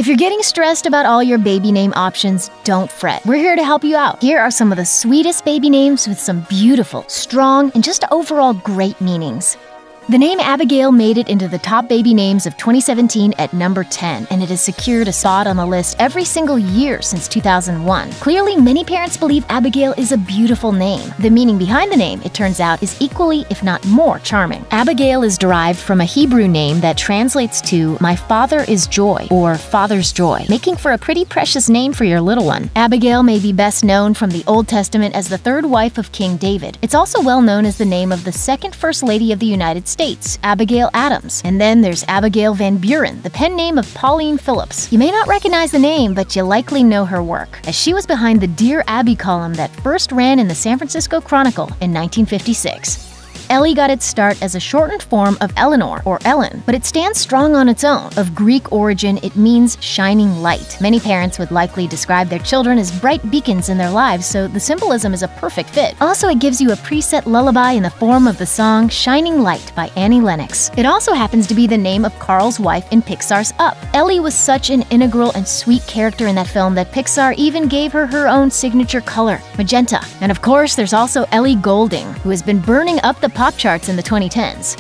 If you're getting stressed about all your baby name options, don't fret. We're here to help you out. Here are some of the sweetest baby names with some beautiful, strong, and just overall great meanings. The name Abigail made it into the top baby names of 2017 at number 10, and it has secured a spot on the list every single year since 2001. Clearly, many parents believe Abigail is a beautiful name. The meaning behind the name, it turns out, is equally, if not more, charming. Abigail is derived from a Hebrew name that translates to "My father is joy" or "father's joy," making for a pretty precious name for your little one. Abigail may be best known from the Old Testament as the third wife of King David. It's also well known as the name of the second First Lady of the United States, Abigail Adams. And then there's Abigail Van Buren, the pen name of Pauline Phillips. You may not recognize the name, but you likely know her work, as she was behind the Dear Abby column that first ran in the San Francisco Chronicle in 1956. Ellie got its start as a shortened form of Eleanor, or Ellen, but it stands strong on its own. Of Greek origin, it means shining light. Many parents would likely describe their children as bright beacons in their lives, so the symbolism is a perfect fit. Also, it gives you a preset lullaby in the form of the song Shining Light by Annie Lennox. It also happens to be the name of Carl's wife in Pixar's Up. Ellie was such an integral and sweet character in that film that Pixar even gave her her own signature color, magenta. And of course, there's also Ellie Goulding, who has been burning up the pop charts in the 2010s.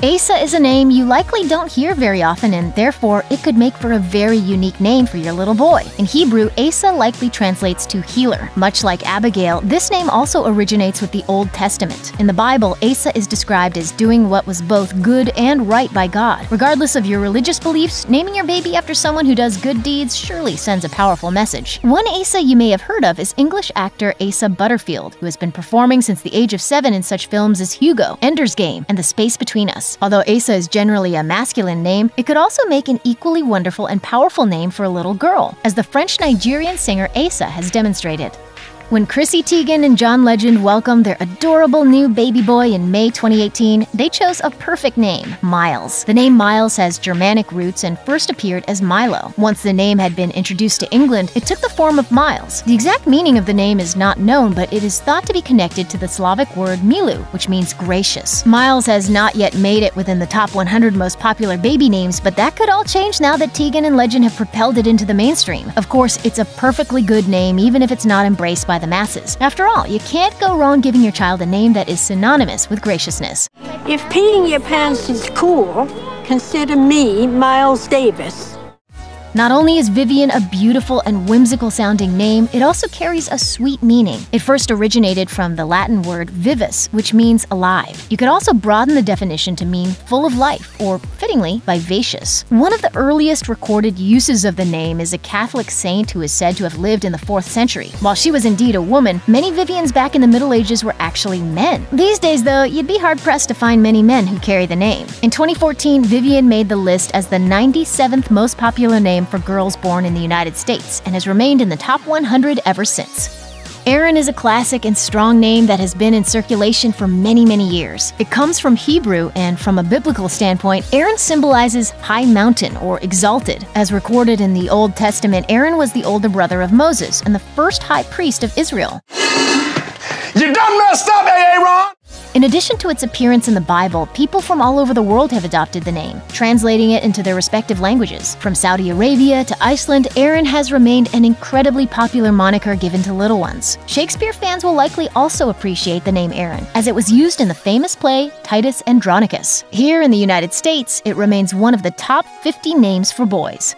Asa is a name you likely don't hear very often, and therefore it could make for a very unique name for your little boy. In Hebrew, Asa likely translates to healer. Much like Abigail, this name also originates with the Old Testament. In the Bible, Asa is described as doing what was both good and right by God. Regardless of your religious beliefs, naming your baby after someone who does good deeds surely sends a powerful message. One Asa you may have heard of is English actor Asa Butterfield, who has been performing since the age of 7 in such films as Hugo, Ender's Game, and The Space Between Us. Although Asa is generally a masculine name, it could also make an equally wonderful and powerful name for a little girl, as the French-Nigerian singer Asa has demonstrated. When Chrissy Teigen and John Legend welcomed their adorable new baby boy in May 2018, they chose a perfect name, Miles. The name Miles has Germanic roots and first appeared as Milo. Once the name had been introduced to England, it took the form of Miles. The exact meaning of the name is not known, but it is thought to be connected to the Slavic word milu, which means gracious. Miles has not yet made it within the top 100 most popular baby names, but that could all change now that Teigen and Legend have propelled it into the mainstream. Of course, it's a perfectly good name even if it's not embraced by the masses. After all, you can't go wrong giving your child a name that is synonymous with graciousness. If peeing your pants is cool, consider me Miles Davis. Not only is Vivian a beautiful and whimsical-sounding name, it also carries a sweet meaning. It first originated from the Latin word vivis, which means alive. You could also broaden the definition to mean full of life, or fittingly, vivacious. One of the earliest recorded uses of the name is a Catholic saint who is said to have lived in the 4th century. While she was indeed a woman, many Vivians back in the Middle Ages were actually men. These days, though, you'd be hard-pressed to find many men who carry the name. In 2014, Vivian made the list as the 97th most popular name for girls born in the United States and has remained in the top 100 ever since. Aaron is a classic and strong name that has been in circulation for many, many years. It comes from Hebrew, and from a biblical standpoint, Aaron symbolizes high mountain or exalted. As recorded in the Old Testament, Aaron was the older brother of Moses and the first high priest of Israel. You done messed up, Aaron! In addition to its appearance in the Bible, people from all over the world have adopted the name, translating it into their respective languages. From Saudi Arabia to Iceland, Aaron has remained an incredibly popular moniker given to little ones. Shakespeare fans will likely also appreciate the name Aaron, as it was used in the famous play Titus Andronicus. Here in the United States, it remains one of the top 50 names for boys.